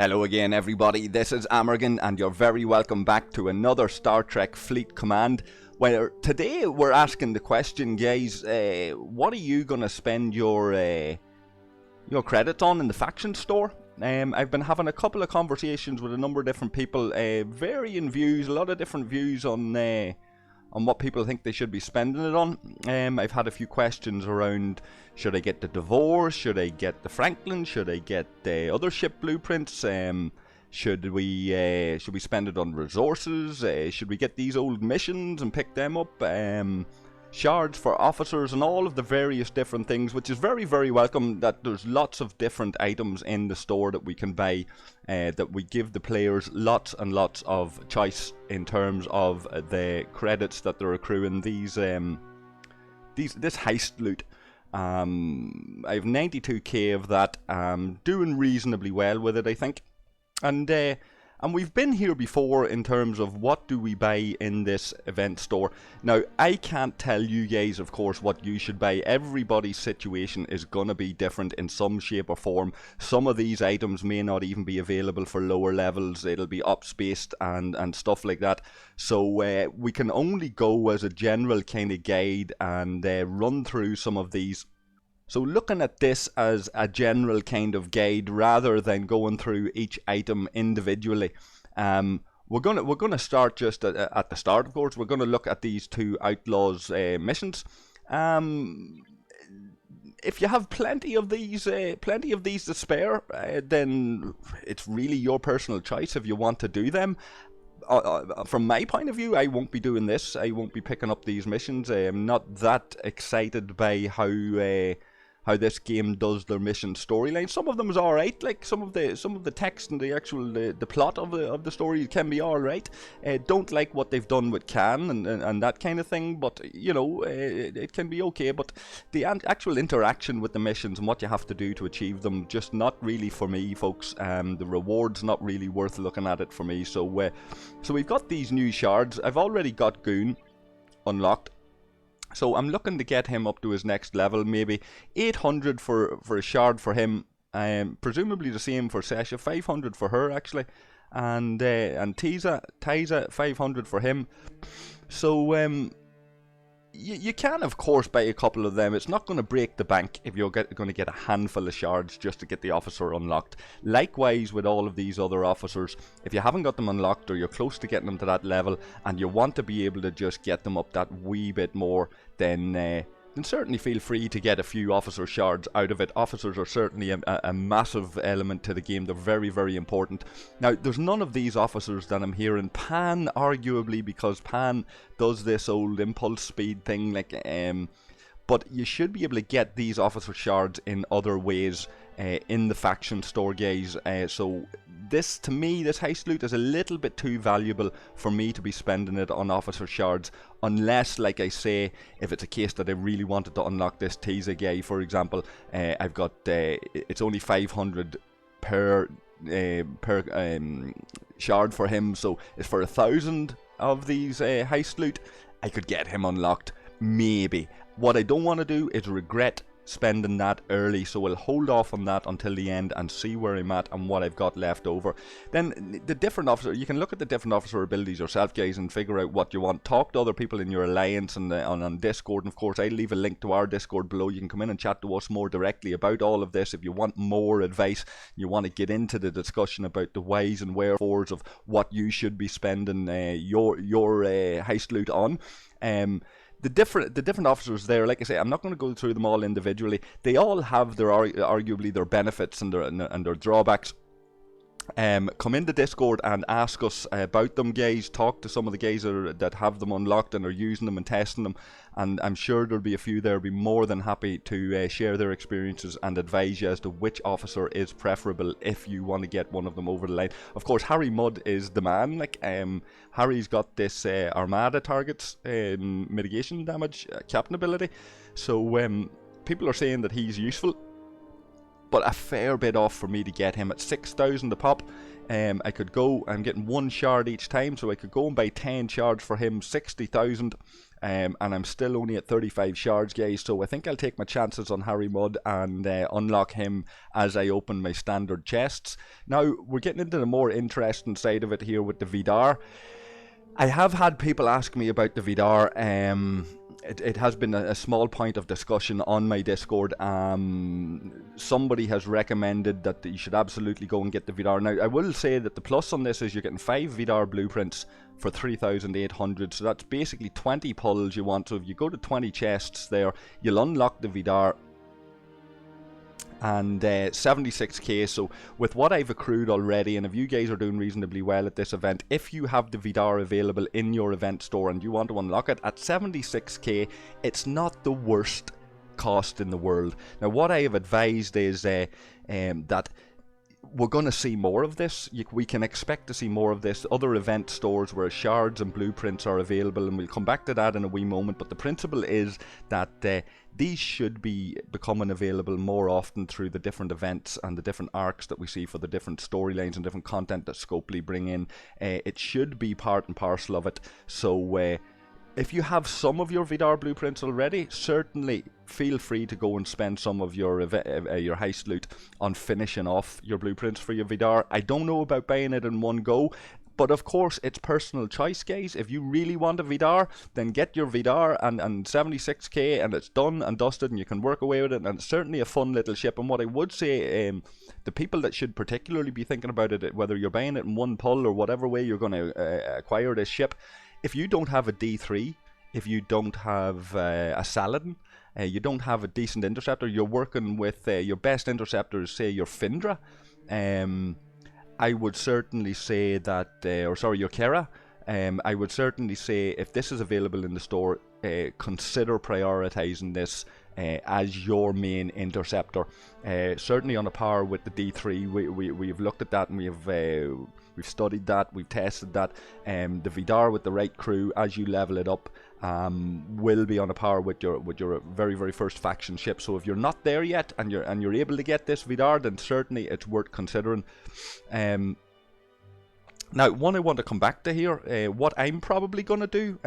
Hello again everybody, this is Amorgin and you're very welcome back to another Star Trek Fleet Command, where today we're asking the question, guys, what are you going to spend your credits on in the faction store? I've been having a couple of conversations with a number of different people, varying views, a lot of different views on what people think they should be spending it on. I've had a few questions around, should I get the Divorce, should I get the Franklin, should I get the other ship blueprints, should we spend it on resources, should we get these old missions and pick them up, shards for officers and all of the various different things, which is very, very welcome that there's lots of different items in the store that we can buy, that we give the players lots and lots of choice in terms of the credits that they're accruing. This heist loot, I have 92k of that. Doing reasonably well with it, I think, and we've been here before in terms of what do we buy in this event store. Now, I can't tell you guys, of course, what you should buy. Everybody's situation is going to be different in some shape or form. Some of these items may not even be available for lower levels. It'll be up-spaced and stuff like that. So we can only go as a general kind of guide and run through some of these. So looking at this as a general kind of guide rather than going through each item individually, we're gonna start just at the start. Of course, we're gonna look at these two Outlaws missions. If you have plenty of these to spare, then it's really your personal choice if you want to do them. From my point of view, I won't be doing this. I won't be picking up these missions. I'm not that excited by how this game does their mission storyline. Some of them is alright, like some of the text and the actual the plot of the story can be alright. Don't like what they've done with Khan and that kind of thing, but you know, it can be okay. But the actual interaction with the missions and what you have to do to achieve them, just not really for me, folks. The reward's not really worth looking at it for me. So we've got these new shards. I've already got Goon unlocked. So I'm looking to get him up to his next level, maybe 800 for a shard for him, presumably the same for Sesha, 500 for her actually, and Tiza 500 for him. So you can of course buy a couple of them. It's not going to break the bank if you're going to get a handful of shards just to get the officer unlocked. Likewise with all of these other officers, if you haven't got them unlocked or you're close to getting them to that level and you want to be able to just get them up that wee bit more, then certainly feel free to get a few officer shards out of it. Officers are certainly a massive element to the game. They're very, very important. Now, there's none of these officers that I'm hearing. Pan, arguably, because Pan does this old impulse speed thing, like, but you should be able to get these officer shards in other ways in the faction store, guys. So this, to me, this heist loot is a little bit too valuable for me to be spending it on officer shards, unless, like I say, if it's a case that I really wanted to unlock this Tiza guy, for example. I've got it's only 500 per shard for him, so it's for 1,000 of these heist loot. I could get him unlocked, maybe. What I don't want to do is regret spending that early, so we'll hold off on that until the end and see where I'm at and what I've got left over. Then the different officer, you can look at the different officer abilities yourself, guys, and figure out what you want. Talk to other people in your alliance and on Discord, and of course I'll leave a link to our Discord below. You can come in and chat to us more directly about all of this if you want more advice. You want to get into the discussion about the whys and wherefores of what you should be spending your heist loot on. The different officers there, like I say, I'm not going to go through them all individually. They all have their arguably their benefits and their drawbacks. Come into Discord and ask us about them, guys. Talk to some of the guys that have them unlocked and are using them and testing them, and I'm sure there'll be a few there who'll be more than happy to share their experiences and advise you as to which officer is preferable if you want to get one of them over the line. Of course, Harry Mudd is the man. Like, Harry's got this Armada targets mitigation damage captain ability, so people are saying that he's useful, but a fair bit off for me to get him at 6,000 a pop. I could go, I'm getting one shard each time, so I could go and buy 10 shards for him, 60,000, and I'm still only at 35 shards, guys, so I think I'll take my chances on Harry Mudd and unlock him as I open my standard chests. Now, we're getting into the more interesting side of it here with the Vidar. I have had people ask me about the Vidar. It has been a small point of discussion on my Discord. Somebody has recommended that you should absolutely go and get the Vidar. Now, I will say that the plus on this is you're getting 5 Vidar blueprints for 3,800, so that's basically 20 pulls you want. So if you go to 20 chests there, you'll unlock the Vidar, and 76k. So with what I've accrued already, and if you guys are doing reasonably well at this event, if you have the Vidar available in your event store and you want to unlock it at 76k, it's not the worst cost in the world. Now, what I have advised is that we're going to see more of this. We can expect to see more of this. Other event stores where shards and blueprints are available, and we'll come back to that in a wee moment. But the principle is that these should be becoming available more often through the different events and the different arcs that we see for the different storylines and different content that Scopely bring in. It should be part and parcel of it. So if you have some of your Vidar blueprints already, certainly feel free to go and spend some of your heist loot on finishing off your blueprints for your Vidar. I don't know about buying it in one go, but of course it's personal choice, guys. If you really want a Vidar, then get your Vidar and 76k, and it's done and dusted, and you can work away with it, and it's certainly a fun little ship. And what I would say, the people that should particularly be thinking about it, whether you're buying it in one pull or whatever way you're going to acquire this ship, if you don't have a D3, if you don't have a Saladin, you don't have a decent interceptor, you're working with your best interceptors, say your Findra, I would certainly say that, your Kera, I would certainly say if this is available in the store, consider prioritizing this as your main interceptor. Certainly on a par with the D3, we've looked at that, and we've studied that, we've tested that. The Vidar with the right crew, as you level it up, will be on a par with your very, very first faction ship. So if you're not there yet and you're able to get this Vidar, then certainly it's worth considering. Now, one I want to come back to here, what I'm probably going to do,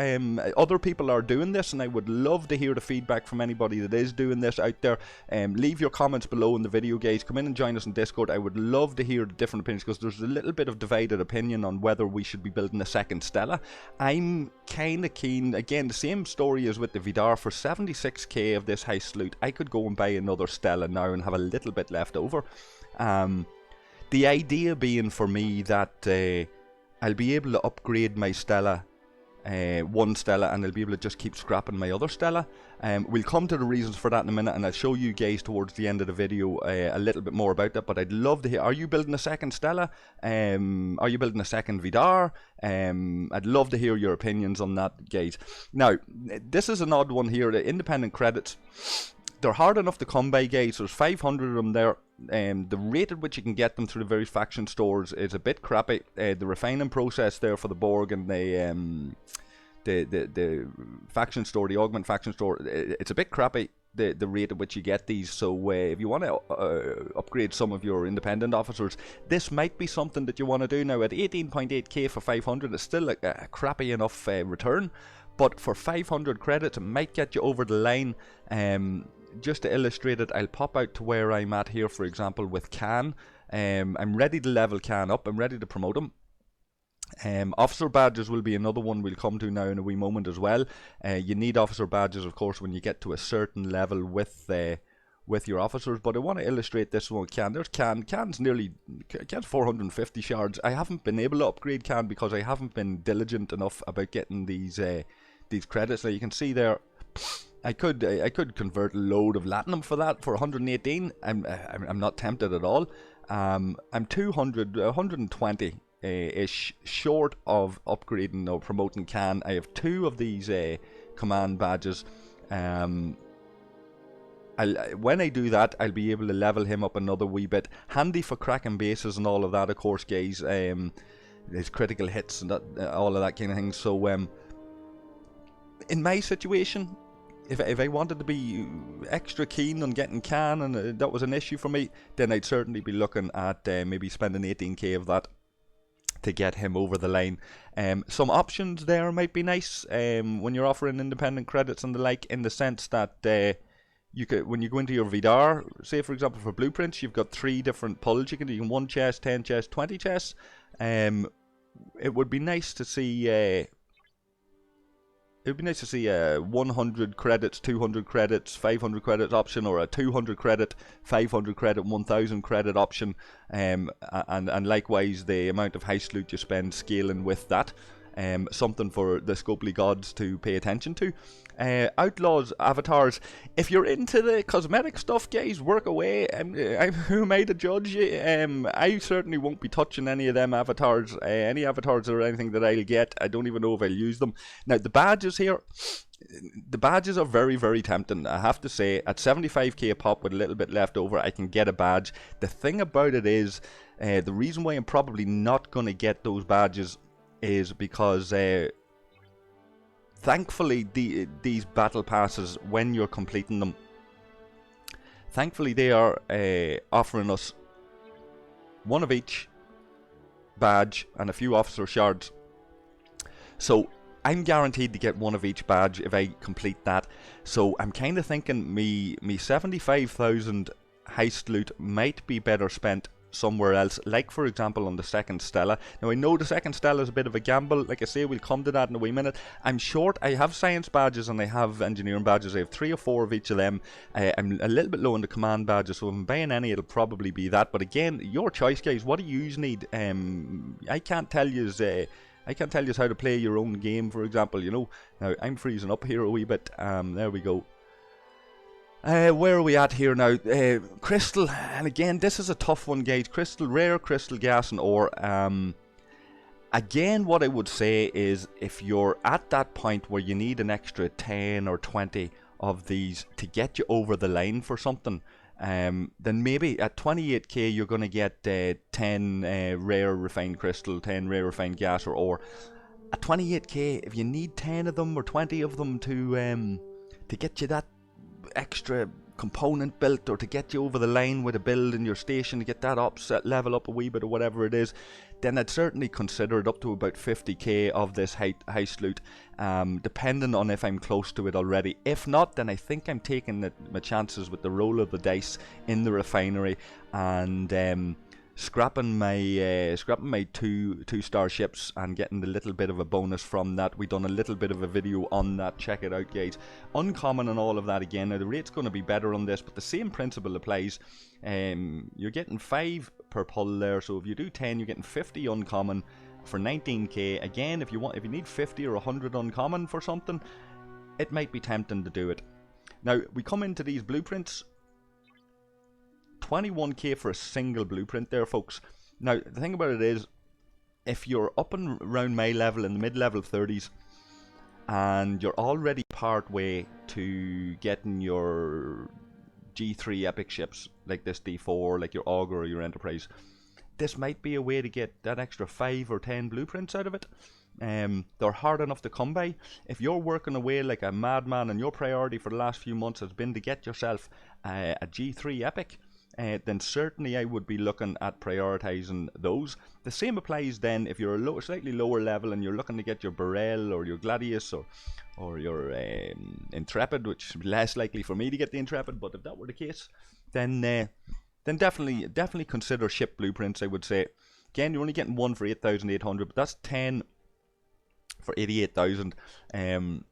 other people are doing this, and I would love to hear the feedback from anybody that is doing this out there. Leave your comments below in the video, guys. Come in and join us in Discord. I would love to hear the different opinions, because there's a little bit of divided opinion on whether we should be building a second Stella. I'm kind of keen, again, the same story as with the Vidar. For 76k of this heist loot, I could go and buy another Stella now and have a little bit left over. The idea being for me that I'll be able to upgrade my Stella, one Stella, and I'll be able to just keep scrapping my other Stella. We'll come to the reasons for that in a minute, and I'll show you guys towards the end of the video a little bit more about that. But I'd love to hear, are you building a second Stella? Are you building a second Vidar? I'd love to hear your opinions on that, guys. Now, this is an odd one here, the independent credits. They're hard enough to come by, guys. There's 500 of them there. The rate at which you can get them through the various faction stores is a bit crappy. The refining process there for the Borg and the faction store, the Augment faction store, it's a bit crappy, the rate at which you get these. So if you want to upgrade some of your independent officers, this might be something that you want to do. Now, at 18.8k for 500, it's still a crappy enough return, but for 500 credits, it might get you over the line. Just to illustrate it, I'll pop out to where I'm at here, for example, with Khan. I'm ready to level Khan up. I'm ready to promote him. Officer badges will be another one we'll come to now in a wee moment as well. You need officer badges, of course, when you get to a certain level with your officers. But I want to illustrate this one with Khan. There's Khan. Khan's 450 shards. I haven't been able to upgrade Khan because I haven't been diligent enough about getting these credits. Now you can see there, I could convert a load of Latinum for that for 118. I'm not tempted at all. I'm 120 ish short of upgrading or promoting Khan. I have 2 of these command badges. When I do that, I'll be able to level him up another wee bit. Handy for cracking bases and all of that, of course, guys. His critical hits and that, all of that kind of thing. So in my situation, if I wanted to be extra keen on getting Khan, and that was an issue for me, then I'd certainly be looking at maybe spending 18k of that to get him over the line. Some options there might be nice when you're offering independent credits and the like, in the sense that you could, when you go into your Vidar, say for example for blueprints, you've got 3 different pulls. You can do 1 chest, 10 chests, 20 chests. It would be nice to see. It would be nice to see a 100 credits, 200 credits, 500 credits option, or a 200 credit, 500 credit, 1000 credit option, and likewise the amount of heist loot you spend scaling with that. Something for the Scopely gods to pay attention to. Outlaws avatars. If you're into the cosmetic stuff, guys, work away. Who am I to judge you? I certainly won't be touching any of them avatars. Any avatars or anything that I'll get, I don't even know if I'll use them. Now, the badges here, the badges are very, very tempting. I have to say, at 75k a pop with a little bit left over, I can get a badge. The thing about it is, the reason why I'm probably not going to get those badges is because thankfully these battle passes, when you're completing them, thankfully they are offering us 1 of each badge and a few officer shards. So I'm guaranteed to get 1 of each badge if I complete that. So I'm kind of thinking me 75,000 heist loot might be better spent somewhere else, like for example on the second Stella. Now I know the second Stella is a bit of a gamble, like I say, we'll come to that in a wee minute. I'm short, I have science badges and I have engineering badges. I have 3 or 4 of each of them. I'm a little bit low on the command badges, so if I'm buying any it'll probably be that, but again, your choice guys. What do you need? I can't tell you how to play your own game, for example, you know. Now I'm freezing up here a wee bit. There we go. Where are we at here now? Crystal, and again, this is a tough one, guys. Crystal, rare, crystal, gas, and ore. Again, what I would say is, if you're at that point where you need an extra 10 or 20 of these to get you over the line for something, then maybe at 28k you're going to get 10 rare refined crystal, 10 rare refined gas or ore. At 28k, if you need 10 of them or 20 of them to get you that extra component built, or to get you over the line with a build in your station, to get that level up a wee bit or whatever it is, then I'd certainly consider it up to about 50k of this heist loot, depending on if I'm close to it already. If not, then I think I'm taking my chances with the roll of the dice in the refinery and scrapping my two star ships and getting a little bit of a bonus from that. We done a little bit of a video on that, check it out guys. Uncommon and all of that again. Now the rate's going to be better on this, but the same principle applies. You're getting 5 per pull there, so if you do 10 you're getting 50 uncommon for 19k. Again, if you need 50 or 100 uncommon for something, it might be tempting to do it. Now we come into these blueprints. 21k for a single blueprint there, folks. Now the thing about it is, if you're up and around my level, in the mid-level 30s, and you're already part way to getting your G3 epic ships like this D4, like your Augur or your Enterprise, this might be a way to get that extra 5 or 10 blueprints out of it. They're hard enough to come by. If you're working away like a madman and your priority for the last few months has been to get yourself a G3 epic, then certainly I would be looking at prioritizing those. The same applies then if you're a slightly lower level and you're looking to get your Burrell or your Gladius or your Intrepid, which is less likely for me to get the Intrepid, but if that were the case, then definitely consider ship blueprints, I would say. Again, you're only getting 1 for 8,800, but that's 10 for 88,000.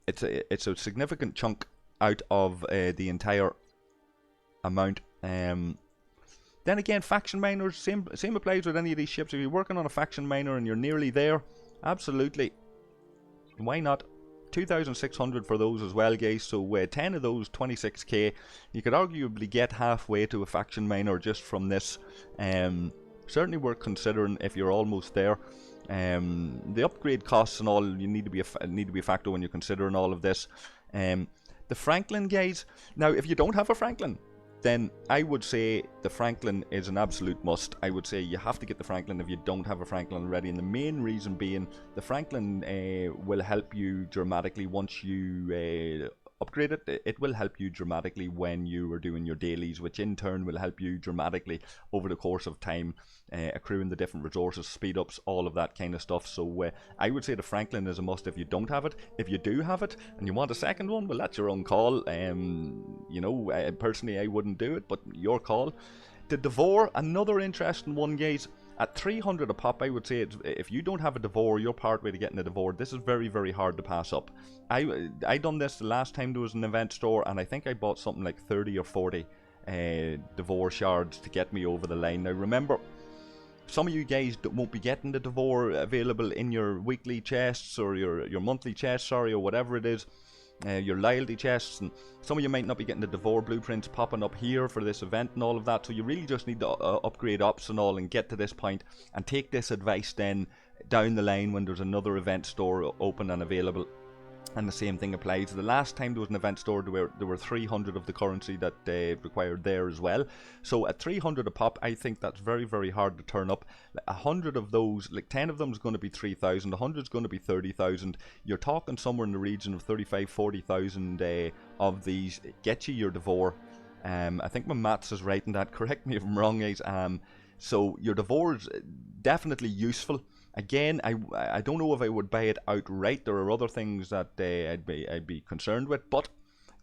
It's a significant chunk out of the entire amount. Then again, faction miners, same applies with any of these ships. If you're working on a faction miner and you're nearly there, absolutely, why not? 2,600 for those as well, guys. So 10 of those, 26k. You could arguably get halfway to a faction miner just from this. Certainly worth considering if you're almost there. The upgrade costs and all, you need to be a factor when you're considering all of this. The Franklin, guys. Now, if you don't have a Franklin, then I would say the Franklin is an absolute must. I would say you have to get the Franklin if you don't have a Franklin already, and the main reason being the Franklin will help you dramatically once you upgrade it. It will help you dramatically when you are doing your dailies, which in turn will help you dramatically over the course of time, accruing the different resources, speed ups, all of that kind of stuff. So I would say the Franklin is a must if you don't have it. If you do have it and you want a second one, well, that's your own call. You know, personally I wouldn't do it, but your call. The Devore, another interesting one, guys. At 300 a pop, I would say if you don't have a Devore, you're part way to getting a Devore. This is very, very hard to pass up. I done this the last time there was an event store, and I think I bought something like 30 or 40 Devore shards to get me over the line. Now remember, some of you guys won't be getting the Devore available in your weekly chests or your monthly chests, sorry, or whatever it is. Your loyalty chests, and some of you might not be getting the Devore blueprints popping up here for this event and all of that, so you really just need to upgrade ops and all and get to this point and take this advice then down the line when there's another event store open and available. And the same thing applies. The last time there was an event store, there were 300 of the currency that required there as well. So at 300 a pop, I think that's very, very hard to turn up. 100 of those, like 10 of them is going to be 3,000, 100 is going to be 30,000. You're talking somewhere in the region of 35, 40,000 of these. Get you your Devore. I think my maths is right in that. Correct me if I'm wrong, guys. So your Devore is definitely useful. Again, I don't know if I would buy it outright. There are other things that I'd be concerned with, but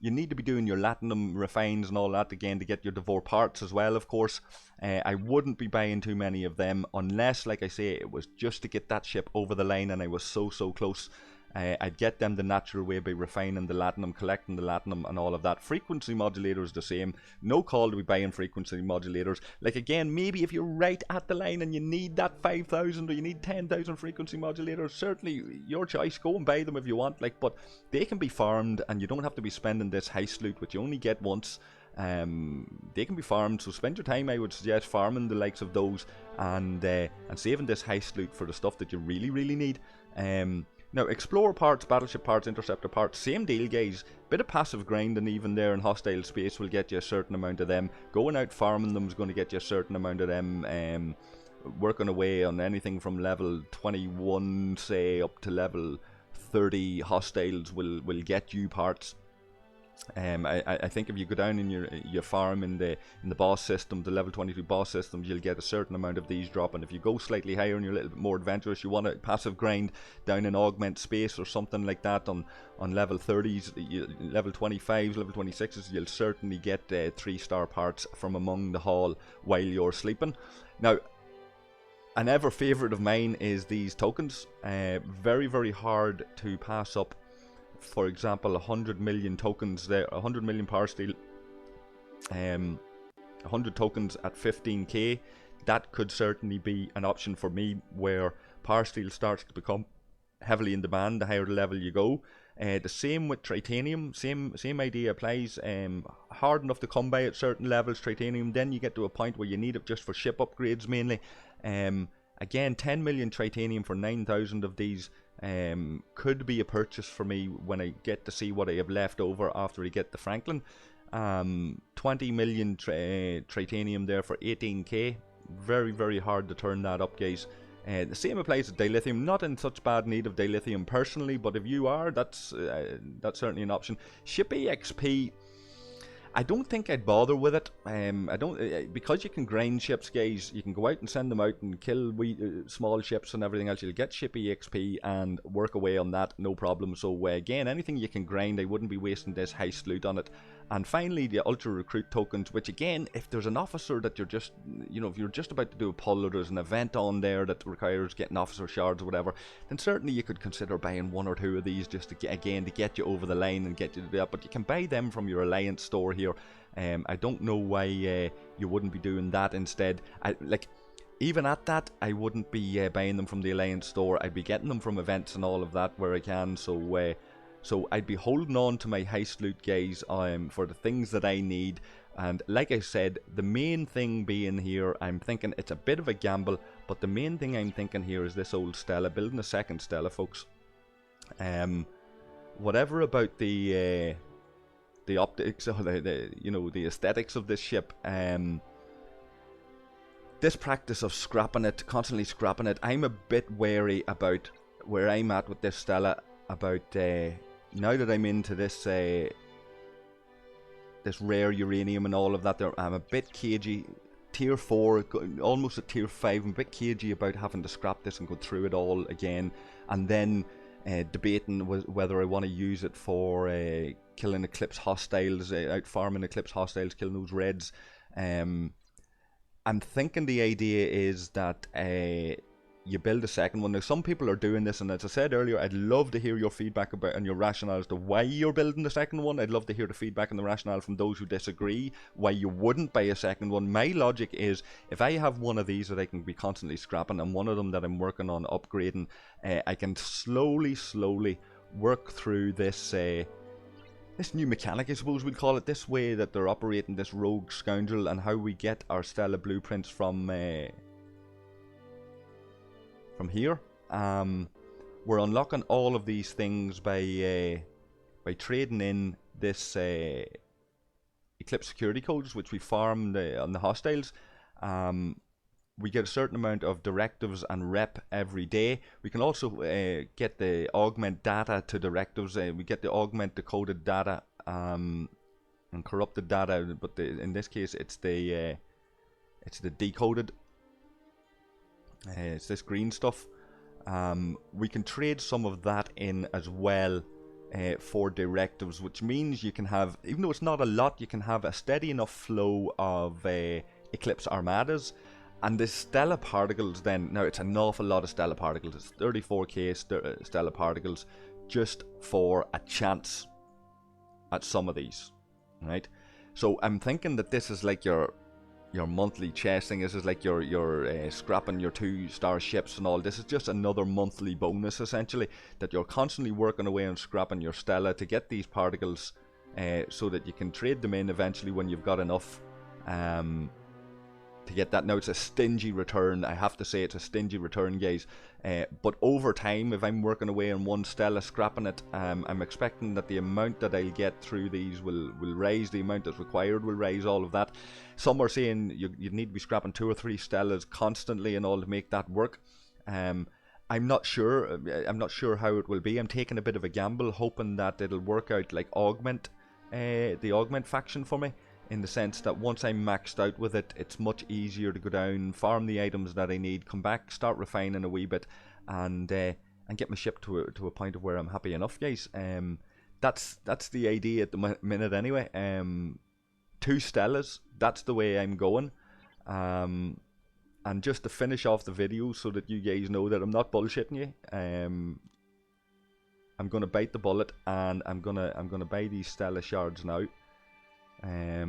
you need to be doing your Latinum refines and all that again to get your Devore parts as well, of course. I wouldn't be buying too many of them unless, like I say, it was just to get that ship over the line and I was so close. I'd get them the natural way by refining the Latinum, collecting the Latinum and all of that. Frequency modulators the same. No call to be buying frequency modulators. Like again, maybe if you're right at the line and you need that 5,000 or you need 10,000 frequency modulators, certainly your choice. Go and buy them if you want. Like, but they can be farmed and you don't have to be spending this heist loot, which you only get once. They can be farmed, so spend your time, I would suggest, farming the likes of those and saving this heist loot for the stuff that you really need. Now, Explorer parts, Battleship parts, Interceptor parts, same deal, guys. Bit of passive grinding even there in hostile space will get you a certain amount of them. Going out farming them is going to get you a certain amount of them. Working away on anything from level 21, say, up to level 30 hostiles will get you parts. I think if you go down in your farm in the boss system, the level 22 boss systems, you'll get a certain amount of these dropping. If you go slightly higher and you're a little bit more adventurous, you want a passive grind down in augment space or something like that on level 30s, level 25s, level 26s, you'll certainly get 3-star parts from among the haul while you're sleeping. Now, an ever favourite of mine is these tokens. Very, very hard to pass up. For example, 100 million tokens there, 100 million power steel, 100 tokens at 15k. That could certainly be an option for me where power steel starts to become heavily in demand the higher the level you go. The same with titanium, same idea applies. Hard enough to come by at certain levels, titanium, then you get to a point where you need it just for ship upgrades mainly. Again, 10 million titanium for 9,000 of these could be a purchase for me when I get to see what I have left over after I get the Franklin. 20 million titanium there for 18k. Very, very hard to turn that up, guys. The same applies to dilithium. Not in such bad need of dilithium personally, but if you are, that's certainly an option. Ship EXP, I don't think I'd bother with it. I don't because you can grind ships, guys. You can go out and send them out and kill small ships and everything else. You'll get ship EXP and work away on that, no problem. So again, anything you can grind, I wouldn't be wasting this heist loot on it. And finally, the ultra recruit tokens, which again, if there's an officer that you're just, if you're just about to do a pull or there's an event on there that requires getting officer shards or whatever, then certainly you could consider buying 1 or 2 of these just to get you over the line and get you to do that. But you can buy them from your Alliance store here. I don't know why you wouldn't be doing that instead. Even at that, I wouldn't be buying them from the Alliance store. I'd be getting them from events and all of that where I can. So I'd be holding on to my heist loot, guys, for the things that I need. And like I said, the main thing being here, I'm thinking it's a bit of a gamble, but the main thing I'm thinking here is this old Stella, building a second Stella, folks. Whatever about the optics, or the aesthetics of this ship, this practice of scrapping it, constantly scrapping it, I'm a bit wary about where I'm at with this Stella, about now that I'm into this this rare uranium and all of that. I'm a bit cagey. Tier 4, almost at tier 5. I'm a bit cagey about having to scrap this and go through it all again, and then debating whether I want to use it for killing Eclipse hostiles, out farming Eclipse hostiles, killing those reds. I'm thinking the idea is that you build a second one. Now, some people are doing this, and as I said earlier, I'd love to hear your feedback about and your rationale as to why you're building the second one. I'd love to hear the feedback and the rationale from those who disagree, why you wouldn't buy a second one. My logic is, if I have one of these that I can be constantly scrapping, and one of them that I'm working on upgrading, I can slowly work through this this new mechanic, I suppose we'd call it, this way that they're operating this rogue scoundrel, and how we get our Stella blueprints from here. We're unlocking all of these things by trading in this Eclipse security codes, which we farm on the hostiles. We get a certain amount of directives and rep every day. We can also get the augment data to directives. We get the augment decoded data and corrupted data, but in this case it's the decoded. It's this green stuff. We can trade some of that in as well for directives, which means you can have, even though it's not a lot, you can have a steady enough flow of Eclipse armadas. And the Stella particles then, now it's an awful lot of Stella particles, it's 34k Stella particles just for a chance at some of these, right? So I'm thinking that this is like your monthly chest thing. This is like your scrapping your 2-star ships and all. This is just another monthly bonus, essentially, that you're constantly working away on scrapping your Stella to get these particles so that you can trade them in eventually when you've got enough to get that. Now, it's a stingy return. I have to say it's a stingy return, guys. But over time, if I'm working away on one Stella, scrapping it, I'm expecting that the amount that I'll get through these will rise, the amount that's required will rise, all of that. Some are saying you need to be scrapping 2 or 3 Stellas constantly and all to make that work. I'm not sure. I'm not sure how it will be. I'm taking a bit of a gamble, hoping that it'll work out like Augment, the Augment faction for me, in the sense that once I'm maxed out with it, it's much easier to go down, farm the items that I need, come back, start refining a wee bit, and get my ship to a point of where I'm happy enough, guys. That's the idea at the minute anyway. 2 Stellas, that's the way I'm going. And just to finish off the video so that you guys know that I'm not bullshitting you, I'm gonna bite the bullet, and I'm gonna buy these Stella shards now. I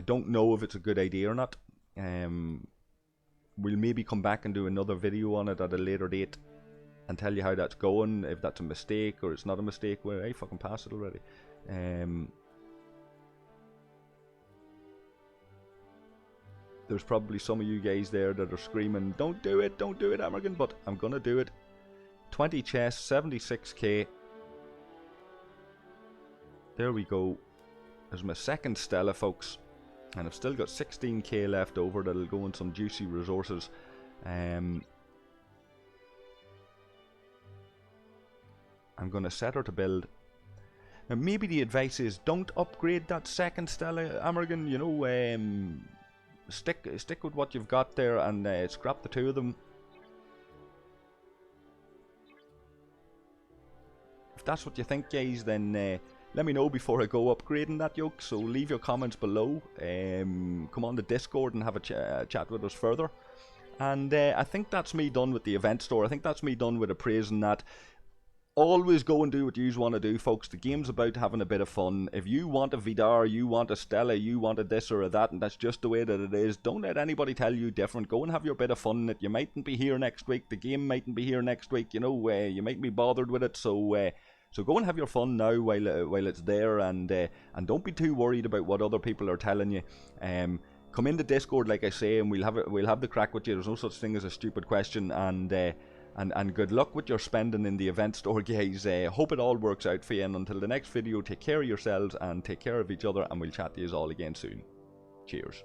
don't know if it's a good idea or not. We'll maybe come back and do another video on it at a later date and tell you how that's going, if that's a mistake or it's not a mistake. Well, I fucking passed it already. There's probably some of you guys there that are screaming, don't do it, Amorgin, but I'm gonna do it. 20 chests, 76k. There we go. There's my second Stella, folks, and I've still got 16k left over that'll go in some juicy resources. I'm gonna set her to build. Now, maybe the advice is don't upgrade that second Stella, Amorgin. You know, stick with what you've got there and scrap the 2 of them. If that's what you think, guys, then let me know before I go upgrading that yoke. So leave your comments below. Come on the Discord and have a chat with us further. And I think that's me done with the event store. I think that's me done with appraising that. Always go and do what you want to do, folks. The game's about having a bit of fun. If you want a Vidar, you want a Stella, you want a this or a that, and that's just the way that it is, don't let anybody tell you different. Go and have your bit of fun in it. You mightn't be here next week. The game mightn't be here next week. You know, you might be bothered with it. So go and have your fun now while it's there, and don't be too worried about what other people are telling you. Come into Discord, like I say, and we'll have the crack with you. There's no such thing as a stupid question, and good luck with your spending in the event store, guys. Hope it all works out for you, and until the next video, take care of yourselves and take care of each other, and we'll chat to you all again soon. Cheers.